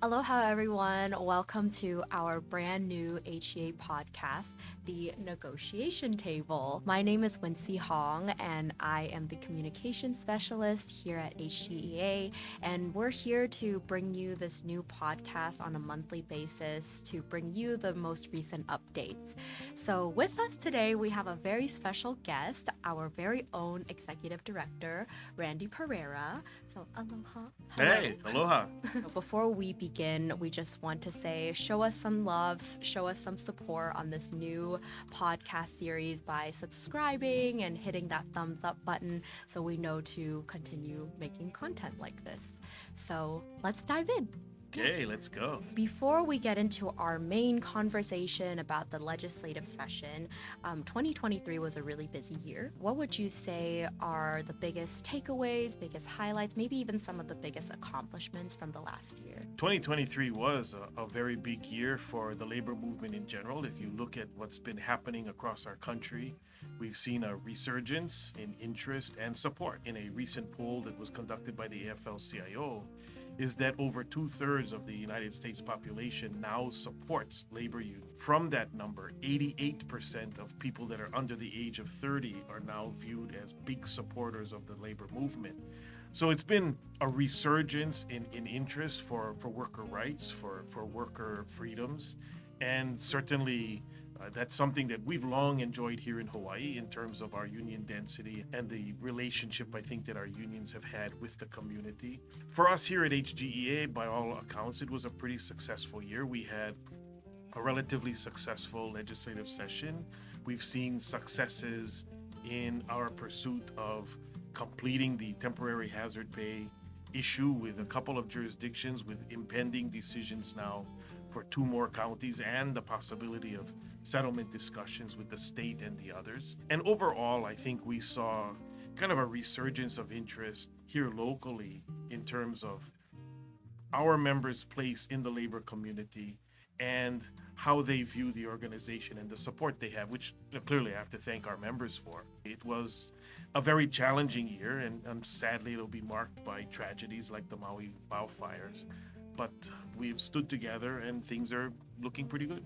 Aloha, everyone. Welcome to our brand new HEA podcast, The Negotiation Table. My name is Wincy Hong, and I am the communication specialist here at HGEA. And we're here to bring you this new podcast on a monthly basis to bring you the most recent updates. So, with us today, we have a very special guest, our very own executive director, Randy Pereira. So, aloha. Hey, aloha. Before we begin, we just want to say show us some love, show us some support on this new podcast series by subscribing and hitting that thumbs up button so we know to continue making content like this. So let's dive in. Okay, let's go. Before we get into our main conversation about the legislative session, 2023 was a really busy year. What would you say are the biggest takeaways, biggest highlights, maybe even some of the biggest accomplishments from the last year? 2023 was a very big year for the labor movement in general. If you look at what's been happening across our country, we've seen a resurgence in interest and support. In a recent poll that was conducted by the AFL-CIO, is that over 2/3 of the United States population now supports labor unions. From that number, 88% of people that are under the age of 30 are now viewed as big supporters of the labor movement. So it's been a resurgence in interest for worker rights, for worker freedoms, and certainly that's something that we've long enjoyed here in Hawaii in terms of our union density and the relationship I think that our unions have had with the community. For us here at HGEA, by all accounts, it was a pretty successful year. We had a relatively successful legislative session. We've seen successes in our pursuit of completing the temporary hazard pay issue with a couple of jurisdictions, with impending decisions now for 2 more counties and the possibility of settlement discussions with the state and the others. And overall, I think we saw kind of a resurgence of interest here locally in terms of our members' place in the labor community and how they view the organization and the support they have, which clearly I have to thank our members for. It was a very challenging year, and sadly it'll be marked by tragedies like the Maui wildfires. But we've stood together and things are looking pretty good.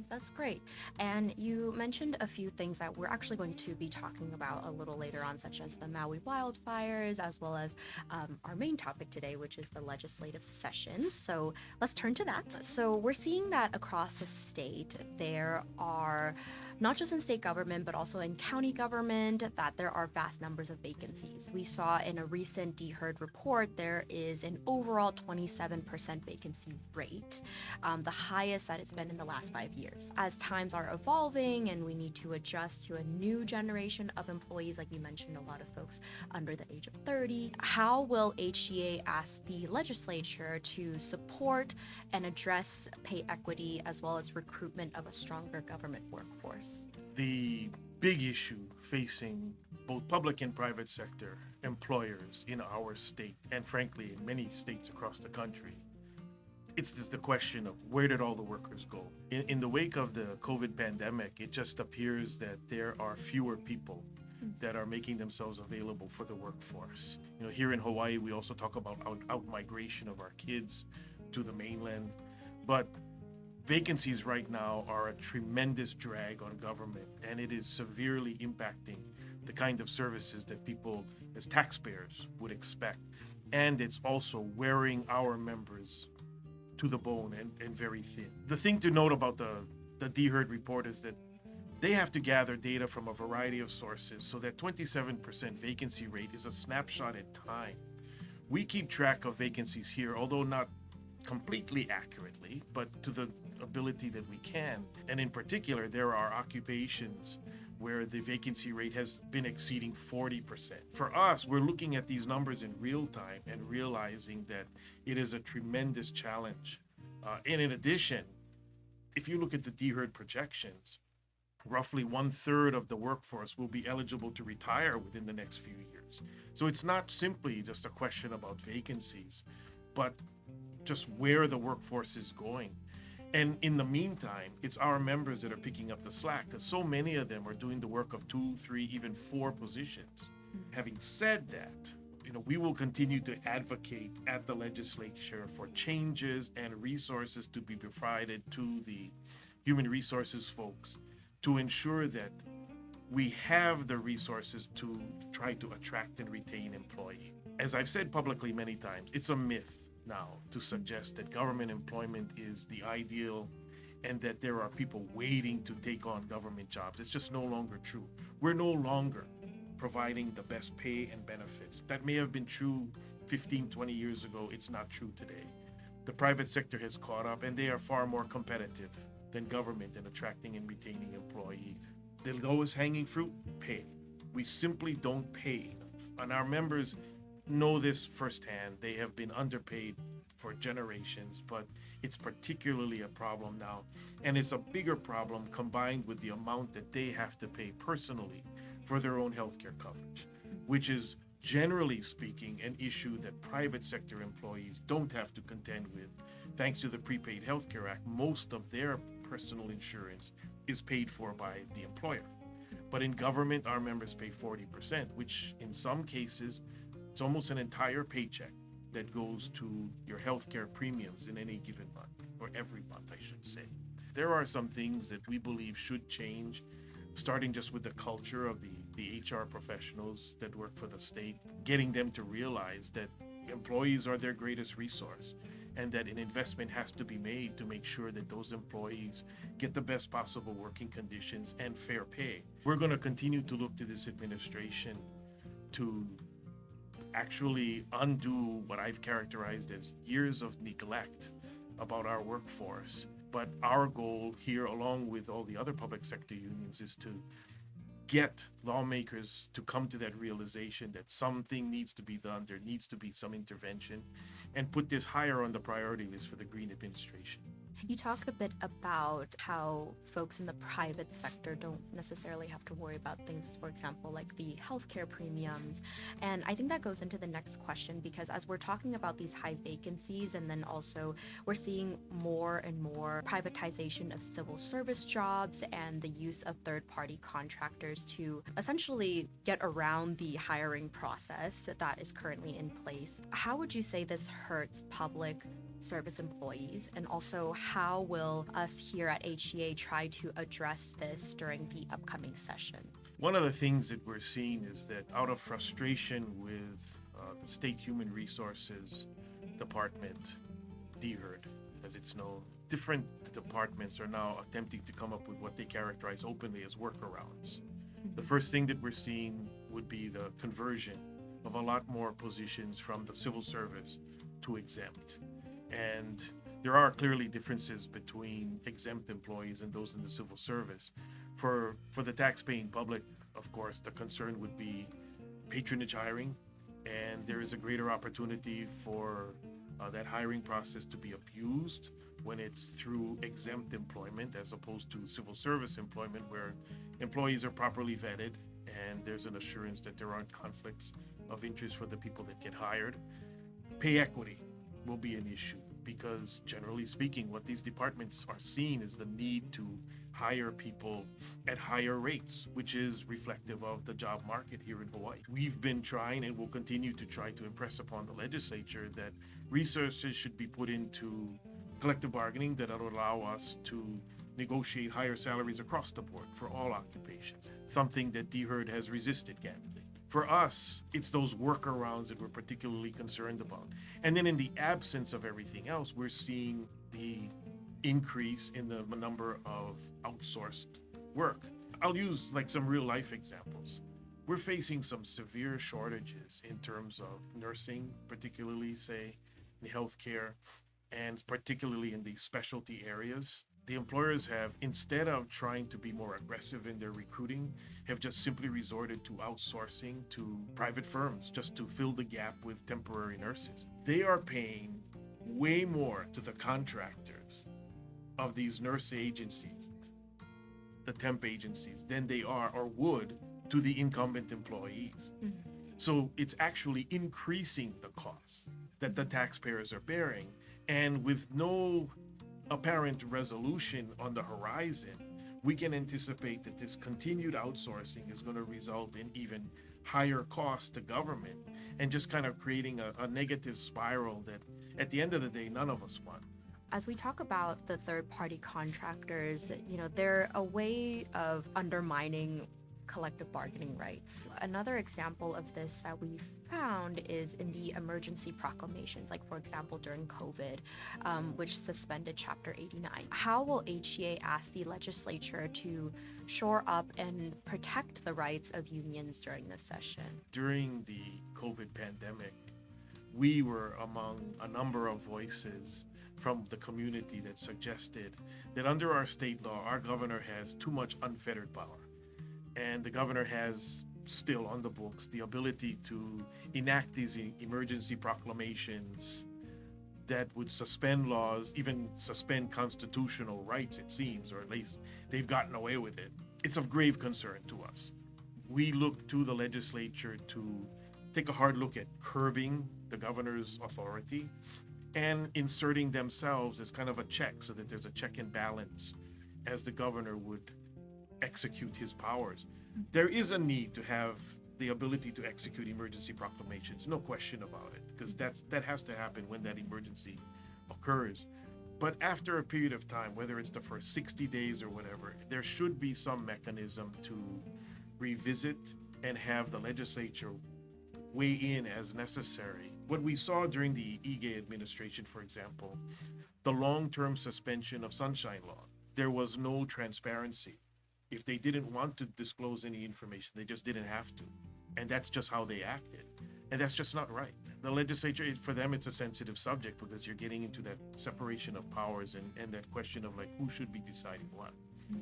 That's great. And you mentioned a few things that we're actually going to be talking about a little later on, such as the Maui wildfires, as well as our main topic today, which is the legislative session. So let's turn to that. So we're seeing that across the state, there are not just in state government, but also in county government, that there are vast numbers of vacancies. We saw in a recent DHERD report, there is an overall 27% vacancy rate, the highest that it's been in the last 5 years. As times are evolving and we need to adjust to a new generation of employees, like you mentioned, a lot of folks under the age of 30, how will HGA ask the legislature to support and address pay equity as well as recruitment of a stronger government workforce? The big issue facing both public and private sector employers in our state, and frankly in many states across the country, it's just the question of where did all the workers go? In the wake of the COVID pandemic, it just appears that there are fewer people that are making themselves available for the workforce. Here in Hawaii, we also talk about out migration of our kids to the mainland, but vacancies right now are a tremendous drag on government, and it is severely impacting the kind of services that people as taxpayers would expect. And it's also wearing our members to the bone and very thin. The thing to note about the DHERD report is that they have to gather data from a variety of sources, so that 27% vacancy rate is a snapshot in time. We keep track of vacancies here, although not completely accurately, but to the ability that we can. And in particular, there are occupations where the vacancy rate has been exceeding 40%. For us, we're looking at these numbers in real time and realizing that it is a tremendous challenge. And in addition, if you look at the DHERD projections, roughly 1/3 of the workforce will be eligible to retire within the next few years. So it's not simply just a question about vacancies, but just where the workforce is going. And in the meantime, it's our members that are picking up the slack, because so many of them are doing the work of 2, 3, even 4 positions. Having said that, we will continue to advocate at the legislature for changes and resources to be provided to the human resources folks to ensure that we have the resources to try to attract and retain employees. As I've said publicly many times, it's a myth now to suggest that government employment is the ideal and that there are people waiting to take on government jobs. It's just no longer true. We're no longer providing the best pay and benefits. That may have been true 15, 20 years ago. It's not true today. The private sector has caught up and they are far more competitive than government in attracting and retaining employees. The lowest hanging fruit, pay. We simply don't pay enough. And our members know this firsthand. They have been underpaid for generations, but it's particularly a problem now. And it's a bigger problem combined with the amount that they have to pay personally for their own healthcare coverage, which is generally speaking an issue that private sector employees don't have to contend with. Thanks to the Prepaid Healthcare Act, most of their personal insurance is paid for by the employer. But in government, our members pay 40%, which in some cases, it's almost an entire paycheck that goes to your healthcare premiums in any given month, or every month, I should say. There are some things that we believe should change, starting just with the culture of the HR professionals that work for the state, getting them to realize that employees are their greatest resource and that an investment has to be made to make sure that those employees get the best possible working conditions and fair pay. We're going to continue to look to this administration to actually undo what I've characterized as years of neglect about our workforce. But our goal here, along with all the other public sector unions, is to get lawmakers to come to that realization that something needs to be done, there needs to be some intervention, and put this higher on the priority list for the Green administration. You talked a bit about how folks in the private sector don't necessarily have to worry about things, for example, like the healthcare premiums. And I think that goes into the next question, because as we're talking about these high vacancies, and then also we're seeing more and more privatization of civil service jobs and the use of third-party contractors to essentially get around the hiring process that is currently in place. How would you say this hurts public service employees, and also how will us here at HCA try to address this during the upcoming session? One of the things that we're seeing is that out of frustration with the State Human Resources Department, DHERD, as it's known, different departments are now attempting to come up with what they characterize openly as workarounds. The first thing that we're seeing would be the conversion of a lot more positions from the civil service to exempt. And there are clearly differences between exempt employees and those in the civil service. For the tax-paying public, of course, the concern would be patronage hiring, and there is a greater opportunity for that hiring process to be abused when it's through exempt employment as opposed to civil service employment, where employees are properly vetted and there's an assurance that there aren't conflicts of interest for the people that get hired. Pay equity will be an issue because, generally speaking, what these departments are seeing is the need to hire people at higher rates, which is reflective of the job market here in Hawaii. We've been trying and will continue to try to impress upon the legislature that resources should be put into collective bargaining that will allow us to negotiate higher salaries across the board for all occupations, something that DHERD has resisted candidly. For us, it's those workarounds that we're particularly concerned about. And then in the absence of everything else, we're seeing the increase in the number of outsourced work. I'll use like some real life examples. We're facing some severe shortages in terms of nursing, particularly say in healthcare, and particularly in the specialty areas. The employers have, instead of trying to be more aggressive in their recruiting, have just simply resorted to outsourcing to private firms just to fill the gap with temporary nurses. They are paying way more to the contractors of these nurse agencies, the temp agencies, than they are or would to the incumbent employees. Mm-hmm. So it's actually increasing the costs that the taxpayers are bearing, and with no apparent resolution on the horizon, we can anticipate that this continued outsourcing is going to result in even higher costs to government and just kind of creating a negative spiral that at the end of the day, none of us want. As we talk about the third-party contractors, they're a way of undermining collective bargaining rights. Another example of this that we found is in the emergency proclamations, like for example during COVID, which suspended Chapter 89. How will HCA ask the legislature to shore up and protect the rights of unions during this session? During the COVID pandemic, we were among a number of voices from the community that suggested that under our state law, our governor has too much unfettered power. And the governor has still on the books the ability to enact these emergency proclamations that would suspend laws, even suspend constitutional rights, it seems, or at least they've gotten away with it. It's of grave concern to us. We look to the legislature to take a hard look at curbing the governor's authority and inserting themselves as kind of a check so that there's a check and balance as the governor would execute his powers. There is a need to have the ability to execute emergency proclamations, no question about it, because that has to happen when that emergency occurs. But after a period of time, whether it's the first 60 days or whatever, there should be some mechanism to revisit and have the legislature weigh in as necessary. What we saw during the Ige administration, for example, the long-term suspension of Sunshine Law, there was no transparency. If they didn't want to disclose any information, they just didn't have to. And that's just how they acted. And that's just not right. The legislature, for them, it's a sensitive subject because you're getting into that separation of powers and that question of like, who should be deciding what.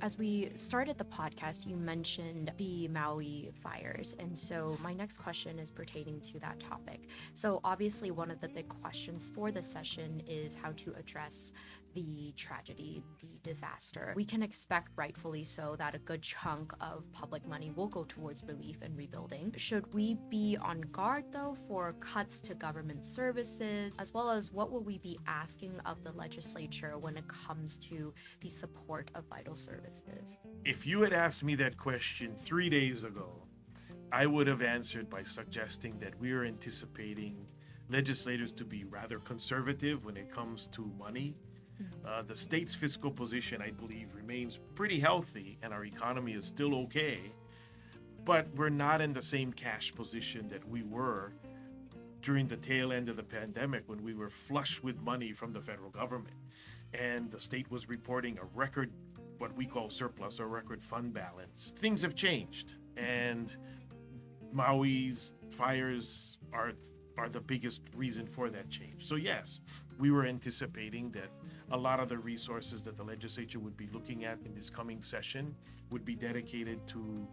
As we started the podcast, you mentioned the Maui fires. And so my next question is pertaining to that topic. So obviously one of the big questions for this session is how to address the tragedy, the disaster. We can expect, rightfully so, that a good chunk of public money will go towards relief and rebuilding. Should we be on guard, though, for cuts to government services, as well as what will we be asking of the legislature when it comes to the support of vital services? If you had asked me that question 3 days ago, I would have answered by suggesting that we are anticipating legislators to be rather conservative when it comes to money. The state's fiscal position, I believe, remains pretty healthy and our economy is still okay, but we're not in the same cash position that we were during the tail end of the pandemic when we were flush with money from the federal government. And the state was reporting a record, what we call surplus or record fund balance. Things have changed, and Maui's fires are the biggest reason for that change. So yes, we were anticipating that a lot of the resources that the legislature would be looking at in this coming session would be dedicated to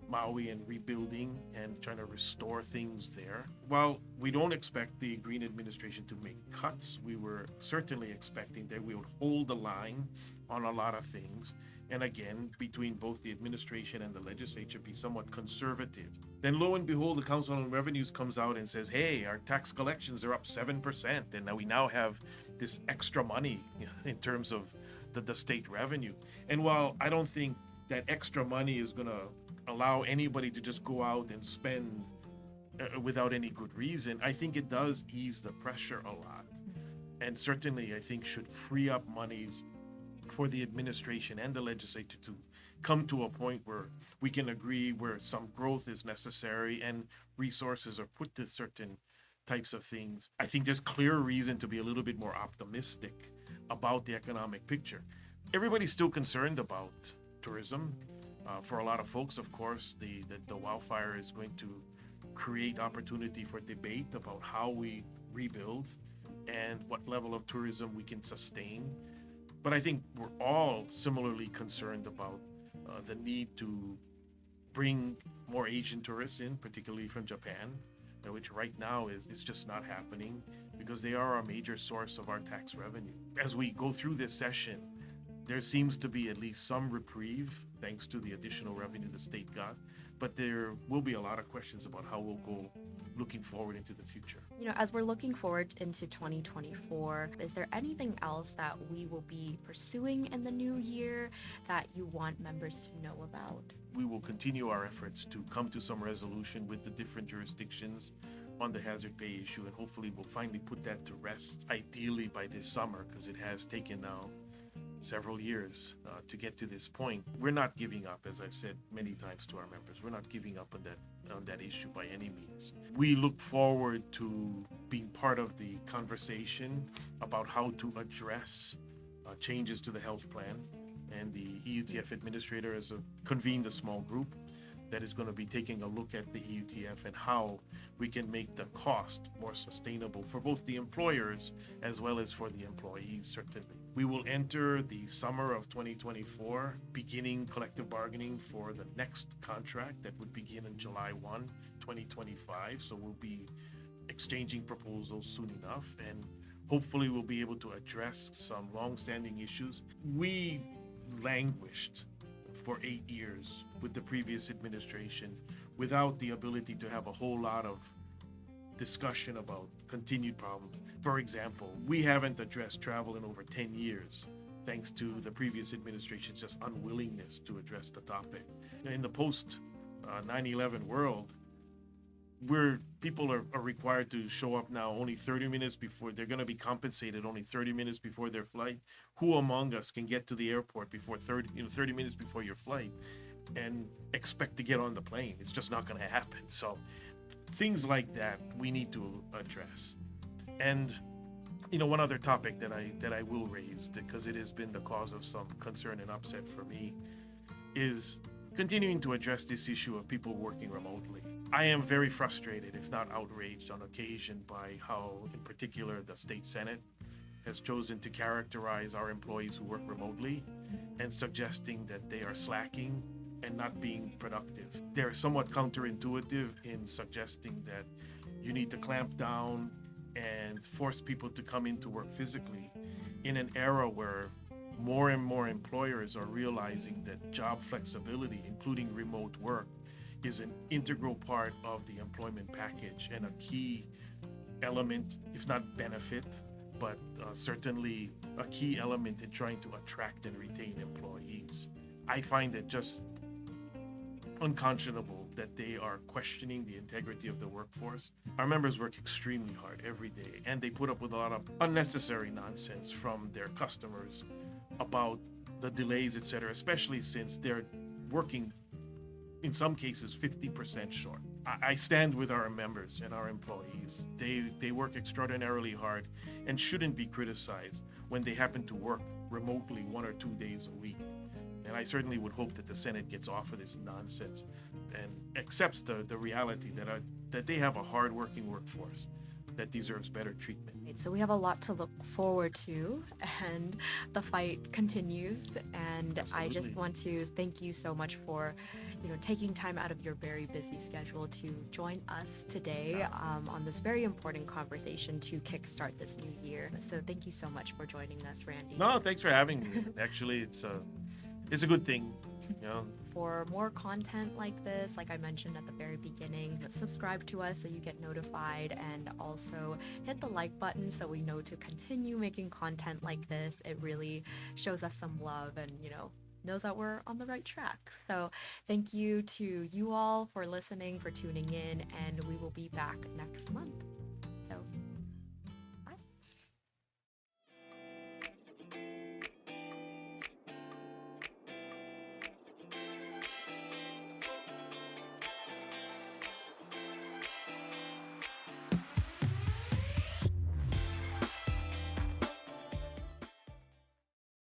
Maui and rebuilding and trying to restore things there. While we don't expect the Green administration to make cuts, we were certainly expecting that we would hold the line on a lot of things. And again, between both the administration and the legislature, be somewhat conservative. Then lo and behold, the Council on Revenues comes out and says, hey, our tax collections are up 7%. And now we now have this extra money in terms of the state revenue. And while I don't think that extra money is going to allow anybody to just go out and spend without any good reason, I think it does ease the pressure a lot. And certainly, I think should free up monies for the administration and the legislature to come to a point where we can agree where some growth is necessary and resources are put to certain types of things. I think there's clear reason to be a little bit more optimistic about the economic picture. Everybody's still concerned about tourism. For a lot of folks, of course, the wildfire is going to create opportunity for debate about how we rebuild and what level of tourism we can sustain. But I think we're all similarly concerned about the need to bring more Asian tourists in, particularly from Japan, which right now is just not happening because they are a major source of our tax revenue. As we go through this session, there seems to be at least some reprieve thanks to the additional revenue the state got, but there will be a lot of questions about how we'll go looking forward into the future. As we're looking forward into 2024, is there anything else that we will be pursuing in the new year that you want members to know about? We will continue our efforts to come to some resolution with the different jurisdictions on the hazard pay issue, and hopefully we'll finally put that to rest, ideally by this summer, because it has taken now several years to get to this point. We're not giving up, as I've said many times to our members. We're not giving up on that issue by any means. We look forward to being part of the conversation about how to address changes to the health plan, and the EUTF administrator has convened a small group that is going to be taking a look at the EUTF and how we can make the cost more sustainable for both the employers as well as for the employees, certainly. We will enter the summer of 2024, beginning collective bargaining for the next contract that would begin on July 1, 2025. So we'll be exchanging proposals soon enough, and hopefully we'll be able to address some long-standing issues. We languished for 8 years with the previous administration without the ability to have a whole lot of discussion about continued problems. For example, we haven't addressed travel in over 10 years, thanks to the previous administration's just unwillingness to address the topic. In the post 9/11 world, where people are required to show up now only 30 minutes before they're going to be compensated, only 30 minutes before their flight. Who among us can get to the airport before 30 minutes before your flight and expect to get on the plane? It's just not going to happen. So things like that we need to address. And one other topic that I will raise, because it has been the cause of some concern and upset for me, is continuing to address this issue of people working remotely. I am very frustrated, if not outraged on occasion, by how, in particular, the state Senate has chosen to characterize our employees who work remotely and suggesting that they are slacking and not being productive. They're somewhat counterintuitive in suggesting that you need to clamp down and force people to come into work physically in an era where more and more employers are realizing that job flexibility, including remote work, is an integral part of the employment package and a key element, if not benefit, but certainly a key element in trying to attract and retain employees. I find it just unconscionable that they are questioning the integrity of the workforce. Our members work extremely hard every day, and they put up with a lot of unnecessary nonsense from their customers about the delays, etc., especially since they're working in some cases 50% short. I stand with our members and our employees. They work extraordinarily hard and shouldn't be criticized when they happen to work remotely 1 or 2 days a week. And I certainly would hope that the Senate gets off of this nonsense and accepts the reality that they have a hard-working workforce that deserves better treatment. So we have a lot to look forward to, and the fight continues. And Absolutely. I just want to thank you so much for, taking time out of your very busy schedule to join us today on this very important conversation to kickstart this new year. So thank you so much for joining us, Randy. No, thanks for having me. Actually, it's a good thing. For more content like this, like I mentioned at the very beginning, subscribe to us so you get notified, and also hit the like button so we know to continue making content like this. It really shows us some love and, knows that we're on the right track. So thank you to you all for listening, for tuning in, and we will be back next month.